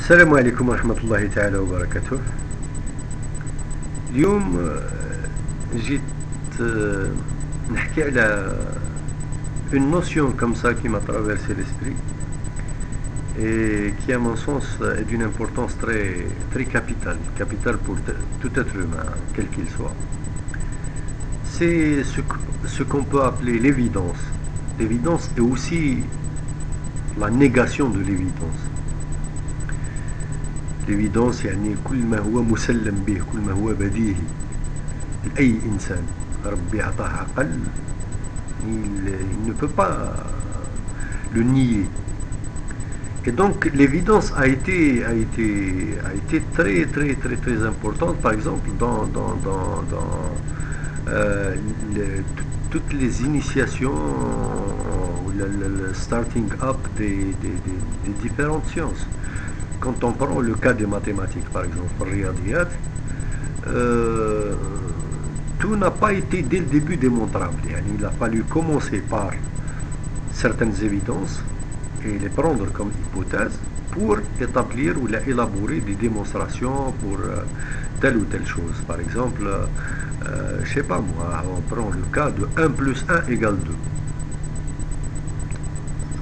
السلام عليكم ورحمة الله تعالى وبركاته. اليوم جيت نحكي على une notion comme ça qui m'a traversé l'esprit et qui à mon sens est d'une importance très capitale pour tout être humain, quel qu'il soit. C'est ce qu'on peut appeler l'évidence. L'évidence est aussi la négation de l'évidence. l'évidence يعني كل ما هو مسلم به، كل ما هو بديهي لأي إنسان ربي عطاه عقل il ne peut pas le nier. Et donc l'évidence a été très importante, par exemple dans toutes les initiations, le starting up des différentes sciences. Quand on prend le cas des mathématiques, par exemple, Riyadiyat, tout n'a pas été dès le début démontrable. Il a fallu commencer par certaines évidences et les prendre comme hypothèse pour établir ou élaborer des démonstrations pour telle ou telle chose. Par exemple, je sais pas moi, on prend le cas de 1 plus 1 égale 2.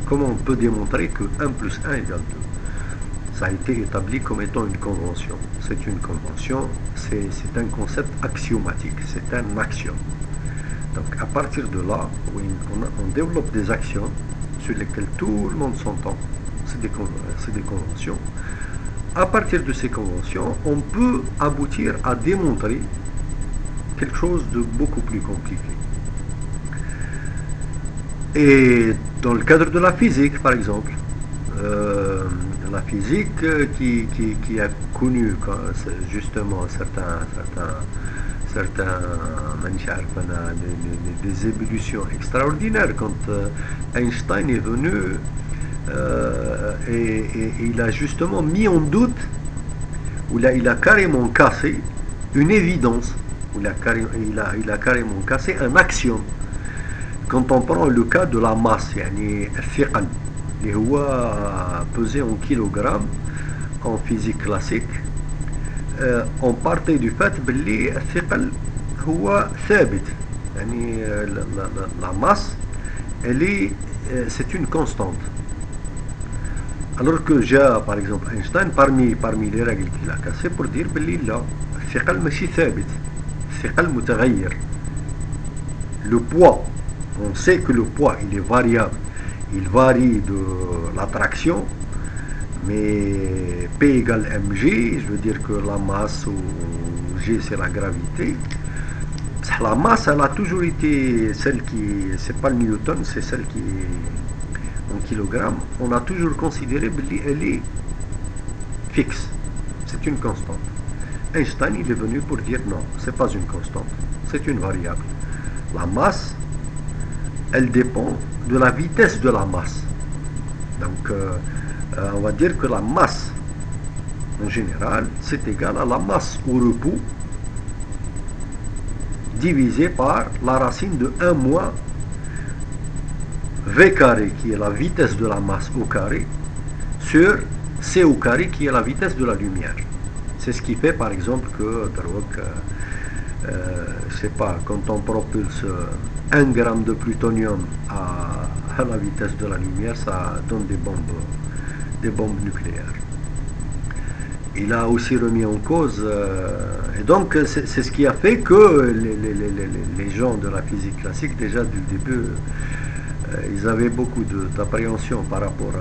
Comment on peut démontrer que 1 plus 1 égale 2? Ça a été établi comme étant une convention. C'est une convention, c'est un concept axiomatique, c'est un axiome. Donc à partir de là, on développe des actions sur lesquelles tout le monde s'entend. C'est des conventions. À partir de ces conventions, on peut aboutir à démontrer quelque chose de beaucoup plus compliqué. Et dans le cadre de la physique, par exemple, la physique qui a connu justement des évolutions extraordinaires. Quand Einstein est venu et il a justement mis en doute, ou là il a carrément cassé une évidence, il a carrément cassé un axiome. Quand on prend le cas de la masse, يعني الثقل اللي هو pesé en kilogrammes en physique classique, on partait du fait باللي الثقل هو ثابت، يعني la masse c'est une constante. Alors que j'ai par exemple Einstein parmi les règles qu'il a cassées pour dire باللي لا الثقل ماشي ثابت، الثقل متغير. Le poids, on sait que le poids il est variable, il varie de l'attraction, mais P égale mg, je veux dire que la masse ou G c'est la gravité. La masse elle a toujours été celle qui, c'est pas le Newton, c'est celle qui est en kilogrammes. On a toujours considéré qu'elle est fixe, c'est une constante. Einstein il est venu pour dire non, c'est pas une constante, c'est une variable. La masse elle dépend de la vitesse de la masse. Donc on va dire que la masse en général c'est égal à la masse au repos divisé par la racine de 1 moins v carré qui est la vitesse de la masse au carré sur c au carré qui est la vitesse de la lumière. C'est ce qui fait par exemple que je sais pas, quand on propulse 1 gramme de plutonium à la vitesse de la lumière, ça donne des bombes nucléaires. Il a aussi remis en cause, et donc c'est ce qui a fait que les gens de la physique classique, déjà du début, ils avaient beaucoup d'appréhension par rapport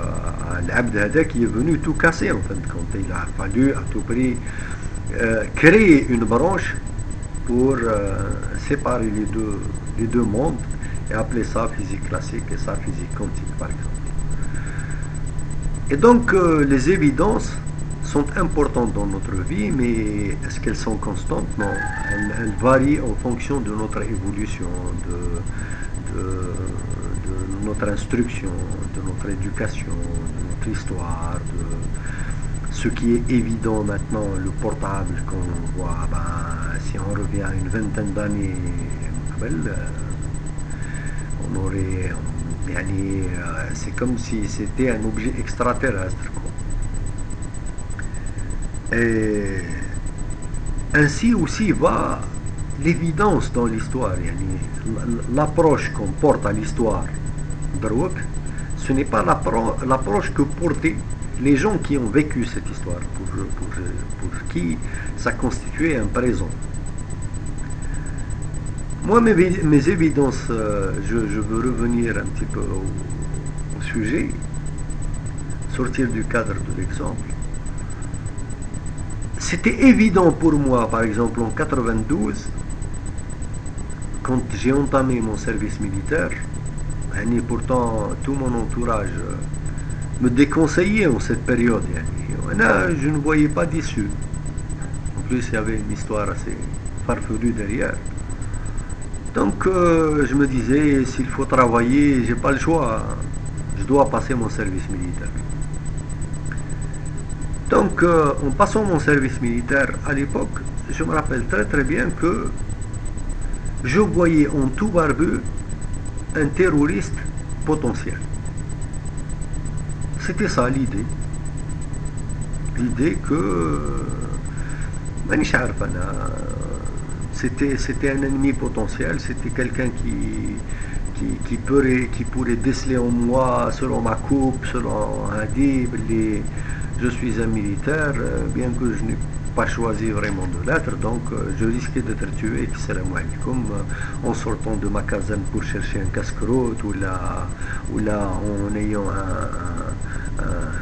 à l'Abd Hada qui est venu tout casser en fin de compte. Il a fallu à tout prix créer une branche pour séparer les deux mondes et appeler ça physique classique et ça physique quantique par exemple. Et donc les évidences sont importantes dans notre vie, mais est-ce qu'elles sont constantes? Non, elles varient en fonction de notre évolution, de notre instruction, de notre éducation, de notre histoire, de ce qui est évident maintenant, le portable qu'on voit, si on revient à une vingtaine d'années, on aurait, c'est comme si c'était un objet extraterrestre, quoi. Et ainsi aussi va l'évidence dans l'histoire. L'approche qu'on porte à l'histoire, ce n'est pas l'approche que portaient les gens qui ont vécu cette histoire, pour qui ça constituait un présent. Moi, mes évidences, je veux revenir un petit peu au sujet, sortir du cadre de l'exemple. C'était évident pour moi, par exemple en 92, quand j'ai entamé mon service militaire, et pourtant tout mon entourage me déconseillait en cette période. Je ne voyais pas d'issue. En plus, il y avait une histoire assez farfelue derrière. Donc je me disais, s'il faut travailler, j'ai pas le choix, je dois passer mon service militaire. Donc en passant mon service militaire à l'époque, je me rappelle très très bien que je voyais en tout barbu un terroriste potentiel. C'était ça l'idée. L'idée que c'était un ennemi potentiel, c'était quelqu'un qui pourrait déceler en moi, selon ma coupe, selon un livre, je suis un militaire, bien que je n'ai pas choisi vraiment de l'être, donc je risquais d'être tué, comme en sortant de ma caserne pour chercher un casse-croûte, ou là en ayant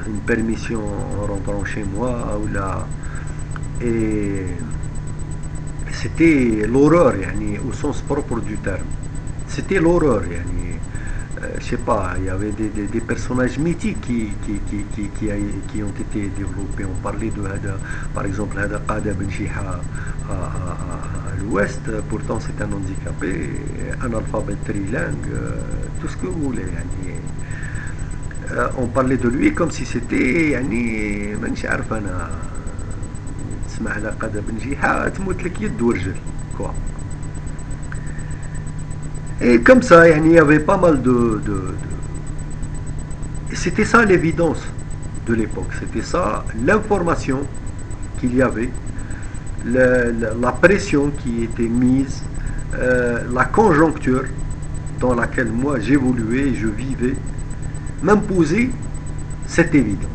une permission en rentrant chez moi, et c'était l'horreur, au sens propre du terme. C'était l'horreur, je sais pas, il y avait des personnages mythiques qui ont été développés. On parlait par exemple, Qada Ben Jiha à l'ouest, pourtant c'est un handicapé, un alphabète trilingue, tout ce que vous voulez. On parlait de lui comme si c'était, تسمع على قادة بن جيحة تموت لك يد ورجل quoi. Et comme ça, il y avait pas mal Et c'était ça l'évidence de l'époque, c'était ça l'information qu'il y avait, la pression qui était mise, la conjoncture dans laquelle moi j'évoluais, je vivais, m'imposait cette évidence.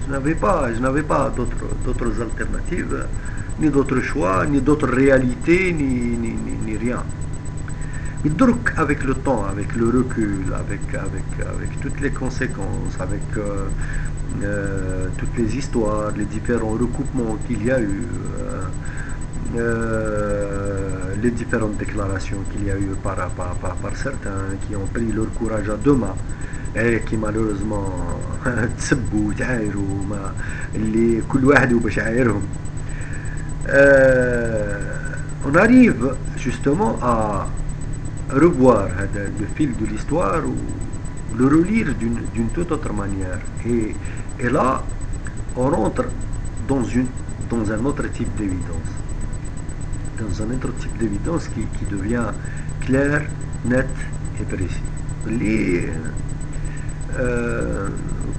Je n'avais pas d'autres alternatives, ni d'autres choix, ni d'autres réalités, ni rien. Mais donc, avec le temps, avec le recul, avec toutes les conséquences, avec toutes les histoires, les différents recoupements qu'il y a eu, les différentes déclarations qu'il y a eu par certains qui ont pris leur courage à deux mains, et qui malheureusement تسبوا تعايروا اللي كل واحد وبشعايرهم. On arrive justement à revoir le fil de l'histoire ou le relire d'une toute autre manière, et là on rentre dans un autre type d'évidence, qui devient clair, net et précis.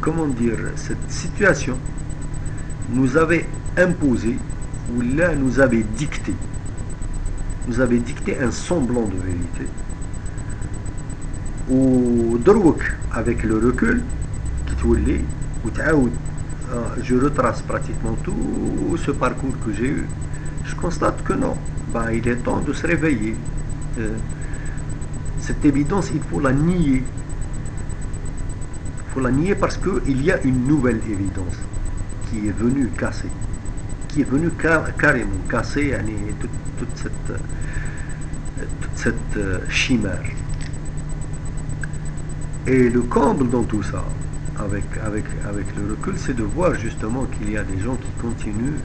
Comment dire, cette situation nous avait imposé, ou là nous avait dicté un semblant de vérité, ou دروك avec le recul qui تولي وتعاود. Je retrace pratiquement tout ce parcours que j'ai eu, je constate que non, il est temps de se réveiller. Cette évidence, il faut la nier. Il faut la nier parce qu'il y a une nouvelle évidence qui est venue casser, carrément casser toute cette chimère. Et le comble dans tout ça, avec le recul, c'est de voir justement qu'il y a des gens qui continuent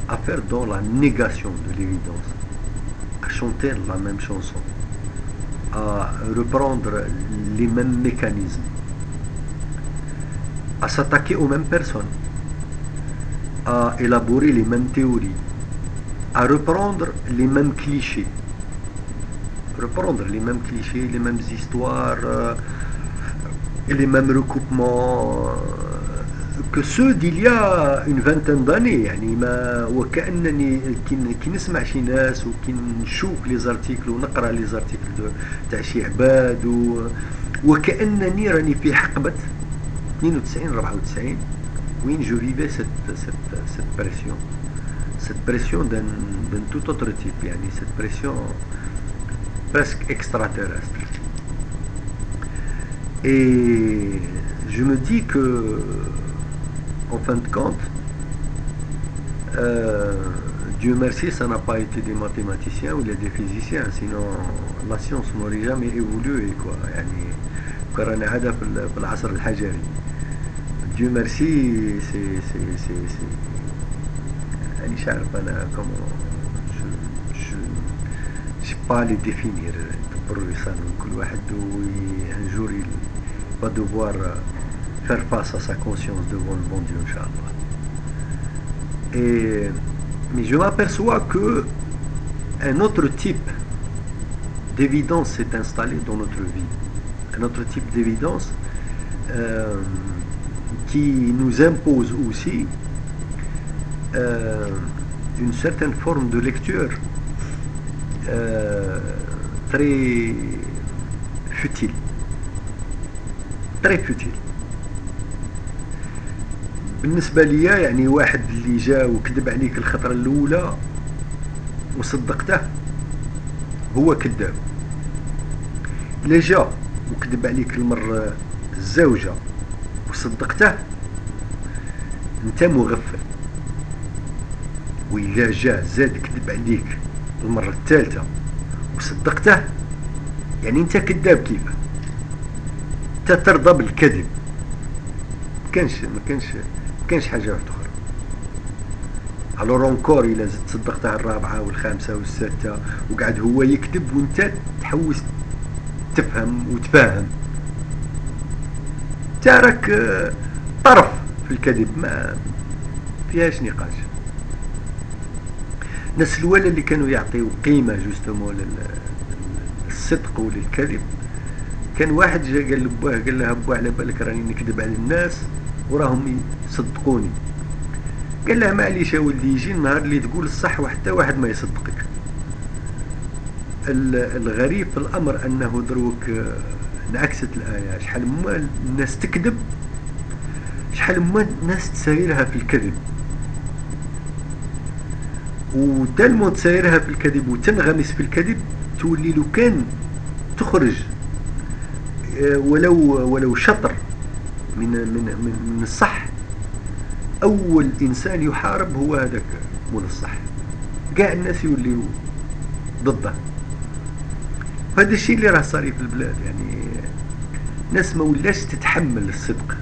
à faire dans la négation de l'évidence, à chanter la même chanson, à reprendre les mêmes mécanismes, à s'attaquer aux mêmes personnes, à élaborer les mêmes théories, à reprendre les mêmes clichés, les mêmes histoires, et les mêmes recoupements, que ceux d'il y a une vingtaine d'années. يعني ما وكأنني كي نسمع شي ناس وكي نشوف لي زارتيكل ونقرا لي زارتيكل تاع شي عباد وكأنني راني في حقبة 92 94 وين جو فيفي cette pression d'un tout autre type, يعني cette pression presque extraterrestre. Et je me dis que en fin de compte, Dieu merci, ça n'a pas été des mathématiciens ou des physiciens, sinon la science n'aurait jamais évolué quoi. يعني كنا عادة في العصر الحجري. Dieu merci, c'est يعني مش عارف أنا comment je pas les définir pour يصيروا كل واحد un jour il va devoir faire face à sa conscience devant le bon Dieu, Inch'Allah. Mais je m'aperçois que un autre type d'évidence s'est installé dans notre vie. Un autre type d'évidence qui nous impose aussi une certaine forme de lecture très futile. Très futile. بالنسبة ليا يعني واحد اللي جا وكذب عليك الخطرة الأولى وصدقته هو كذاب. اللي جا وكذب عليك المرة الزوجة وصدقته انت مغفل. وإلا جا زاد كذب عليك المرة الثالثة وصدقته يعني انت كذاب كيفه. انت ترضى بالكذب. ما كانش حاجة واحدة أخرى. الور اونكور إلا زدت صدقتها الرابعة والخامسة والسادسة وقعد هو يكذب وانت تحوس تفهم وتفاهم. تارك طرف في الكذب ما فيهاش نقاش. الناس الأولى اللي كانوا يعطيو قيمة جوستومون للصدق وللكذب كان واحد جا قال لباه قال له باه على بالك راني نكذب على الناس وراهم يصدقوني. قال له معليش يا ولدي يجي النهار اللي تقول الصح وحتى واحد ما يصدقك. الغريب في الأمر أنه دروك انعكست الآية. شحال ما الناس تكذب شحال ما الناس تسايرها في الكذب وتلمو تسايرها في الكذب وتنغمس في الكذب تولي لو كان تخرج ولو شطر من الصح. أول إنسان يحارب هو هذاك مول الصح. قاع الناس يوليو ضده. هذا الشيء اللي راه صاري في البلاد. يعني ناس ما ولاش تتحمل الصدق.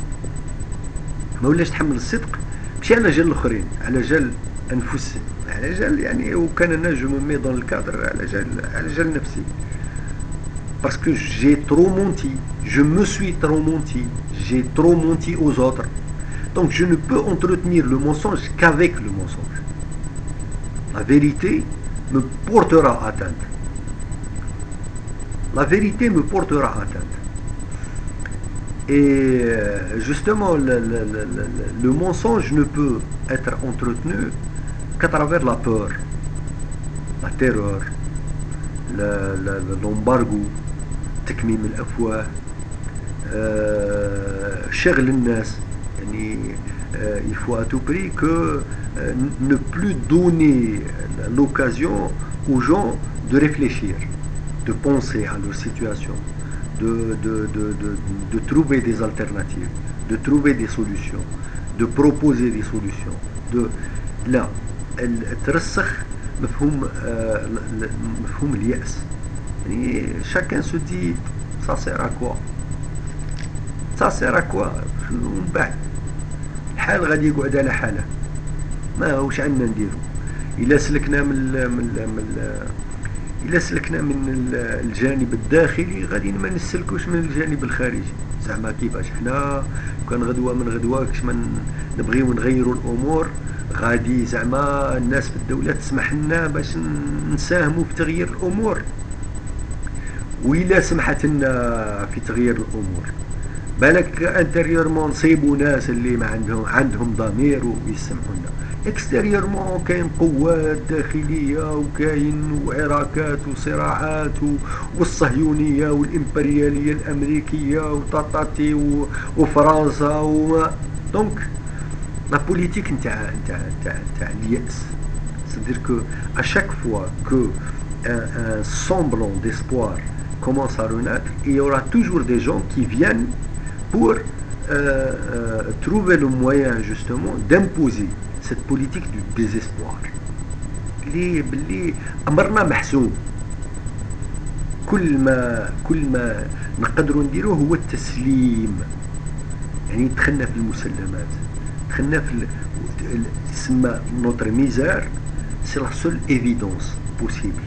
ما ولاش تحمل الصدق ماشي على جال الآخرين على جال أنفسهم على جال يعني وكان أنا جو مي دون الكادر على جال نفسي. Parce que j'ai trop menti, je me suis trop menti, j'ai trop menti aux autres. Donc je ne peux entretenir le mensonge qu'avec le mensonge. La vérité me portera atteinte. La vérité me portera atteinte. Et justement, le mensonge ne peut être entretenu qu'à travers la peur, la terreur, l'embargo, تكميم الأفواه، شغل الناس. يعني il faut à tout prix que ne plus donner l'occasion aux gens de réfléchir, de penser à leur situation, de trouver des alternatives, de trouver des solutions, de proposer des solutions. لا ترسخ مفهوم اليأس. يعني chacun se dit ça sert à quoi ومن بعد الحال غادي يقعد على حاله ما هوش عندنا نديرو. إلا سلكنا من الجانب الداخلي غادي ما نسلكوش من الجانب الخارجي. زعما كيفاش حنا كان غدوه من غدوه كش ما نبغيو نغيروا الامور غادي زعما الناس في الدوله تسمح لنا باش نساهموا في تغيير الامور. وإلا سمحت لنا في تغيير الامور بالك انتيريورمون نصيبوا ناس اللي ما عندهم ضمير ويسمحوا لنا. اكستيريورمون كاين قوات داخليه وكاين وعراكات وصراعات والصهيونيه والامبرياليه الامريكيه وطاطاتي وفرنسا دونك لا بوليتيك نتاع اليأس. C'est-à-dire que à chaque fois que un semblant d'espoir commence à renaître, il y aura toujours des gens qui viennent pour trouver le moyen justement d'imposer cette politique du désespoir. اللي امرنا محسوم. كل ما نقدروا نديروه هو التسليم. يعني دخلنا في المسلمات، دخلنا في تسمى نوتر ميزار، سي لا سول ايفيدونس بوسيبل.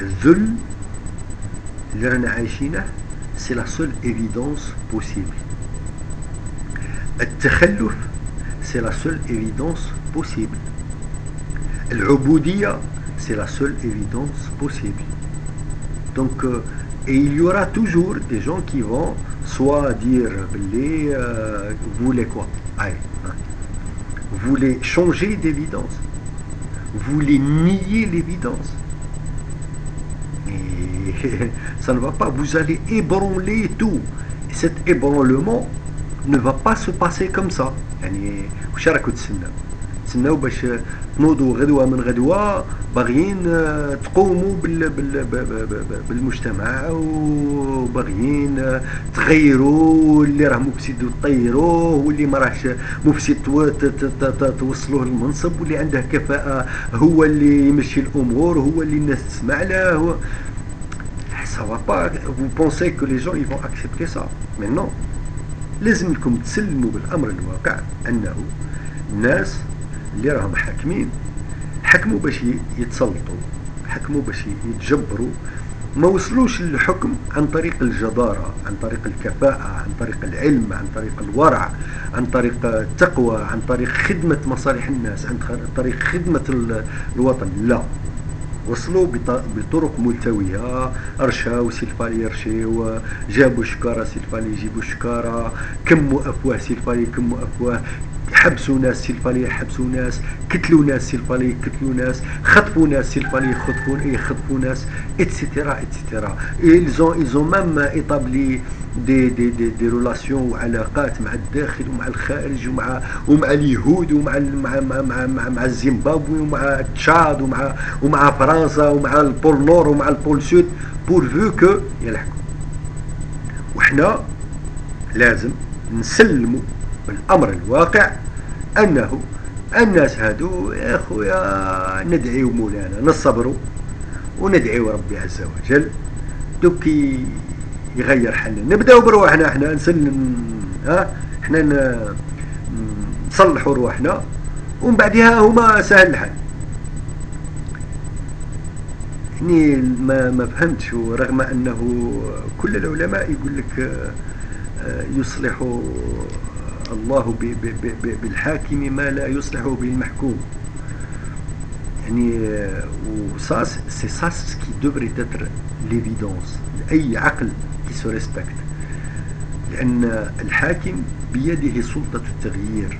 الذل اللي رانا عايشينه سي لا سول ايفيدونس بوسيبل. التخلف سي لا سول ايفيدونس بوسيبل. العبودية سي لا سول ايفيدونس بوسيبل. Donc il y aura toujours des gens qui vont soit dire vous voulez quoi, vous voulez changer d'évidence, vous voulez nier l'évidence, et ça ne va pas, vous allez ébranler tout. Et cet ébranlement ne va pas se passer comme ça. يعني واش راكم تسناو باش تنوضوا غدوه من غدوه باغيين تقوموا بالمجتمع وباغيين تغيروا اللي راه مفسد تطيروه واللي ما راهش مفسد توصلوه للمنصب واللي عنده كفاءه هو اللي يمشي الامور هو اللي الناس تسمع له. Ça va pas. Vous pensez que les gens ils vont accepter ça? Mais non. لازم لكم تسلموا بالامر الواقع انه الناس اللي راهم حاكمين حكموا باش يتسلطوا، حكموا باش يتجبروا، ما وصلوش للحكم عن طريق الجدارة، عن طريق الكفاءة، عن طريق العلم، عن طريق الورع، عن طريق التقوى، عن طريق خدمة مصالح الناس، عن طريق خدمة الوطن. لا، وصلوا بطرق ملتوية. رشاو سيلفالي يرشيو، جابوا شكارة سيلفالي يجيبوا شكارة، كموا أفواه سيلفالي يكموا أفواه، حبسوا ناس سيلفالي يحبسوا ناس، قتلوا ناس سيلفالي يقتلوا ناس، خطفوا ناس سيلفالي يخطفوا ناس، اتسيتيرا اتسيتيرا. ils ont même établi des relations وعلاقات مع الداخل ومع الخارج ومع اليهود ومع مع الزيمبابوي ومع تشاد ومع فرنسا ومع البول نور ومع البول سود بورفو كو يلحقوا. وحنا لازم نسلموا بالامر الواقع انه الناس هادو يا خويا ندعيو مولانا، نصبروا وندعيو ربي عز وجل دوك يغير حالنا. نبداو برواحنا، احنا نسلم، احنا نصلحوا رواحنا ومن بعدها هما سهل الحال. يعني ما فهمتش، رغم انه كل العلماء يقول لك يصلح الله بالحاكم ما لا يصلحه بالمحكوم. يعني c'est ça ce qui devrait être l'évidence لأي عقل qui se respecte، لأن الحاكم بيده سلطة التغيير.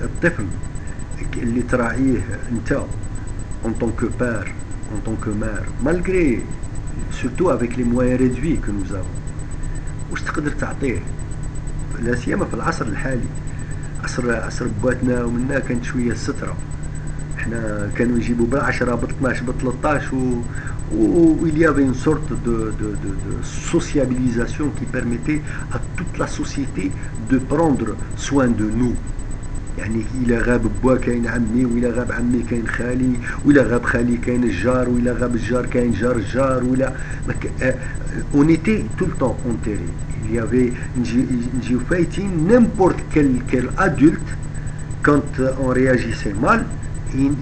الطفل اللي تراعيه أنت en tant que père, en tant que mère, malgré surtout avec les moyens réduits que nous avons، واش تقدر تعطيه؟ لا سيما في العصر الحالي، عصر بواتنا ومنا كانت شويه الستره. احنا كانوا يجيبوا ب10 ب12 ب13 il y avait une sorte de sociabilisation qui permettait à toute la société de prendre soin de nous. يعني إلا غاب بوا كاين عمي، وإلا غاب عمي كاين خالي، وإلا غاب خالي كاين الجار، وإلا غاب الجار كاين جار الجار، ولا on était tout le temps enterré. Il y avait نجيو فايتين n'importe quel adulte quand on réagissait mal il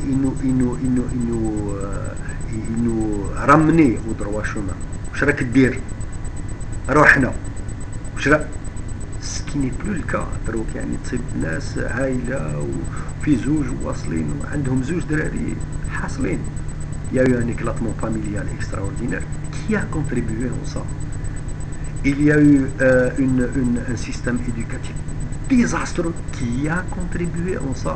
nous ramenait au droit chemin. واش راك دير؟ روحنا واش راك؟ qui n'est plus le cas. دروك يعني تصيب ناس عائلة وفي زوج واصلين وعندهم زوج دراري حاصلين Il y a eu un éclatement familial extraordinaire qui a contribué en ça. Il y a eu un système éducatif désastreux qui a contribué en ça.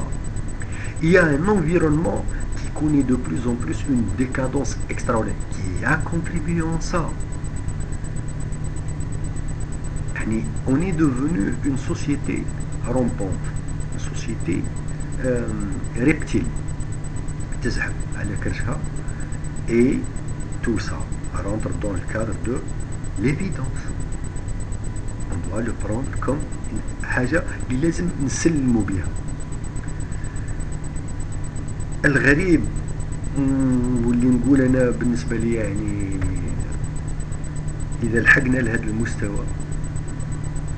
Il y a un environnement qui connaît de plus en plus une décadence extraordinaire qui a contribué en ça. On est devenu une société rampante, une société reptile, تزحف على كرشها, et tout ça rentre dans le cadre de l'évidence. On doit le prendre comme حاجة اللي لازم نسلموا بها. الغريب واللي نقول أنا بالنسبة لي يعني إذا لحقنا لهذا المستوى،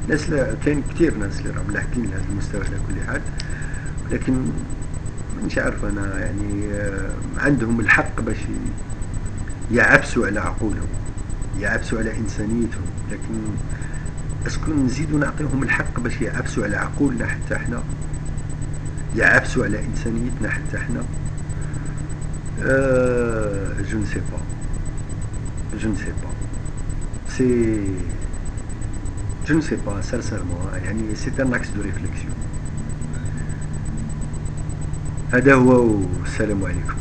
ناس كاين كثير ناس اللي راهم لاحقين لهذا المستوى على كل حال، لكن مش عارف أنا يعني عندهم الحق باش يعبسوا على عقولهم، يعبسوا على إنسانيتهم، لكن اسكو نزيدوا نعطيهم الحق باش يعبسوا على عقولنا حتى احنا، يعبسوا على إنسانيتنا حتى احنا؟ je ne sais pas, je ne sais pas, c'est je ne sais pas sincèrement يعني c'est un axe de réflexion. هذا هو والسلام عليكم.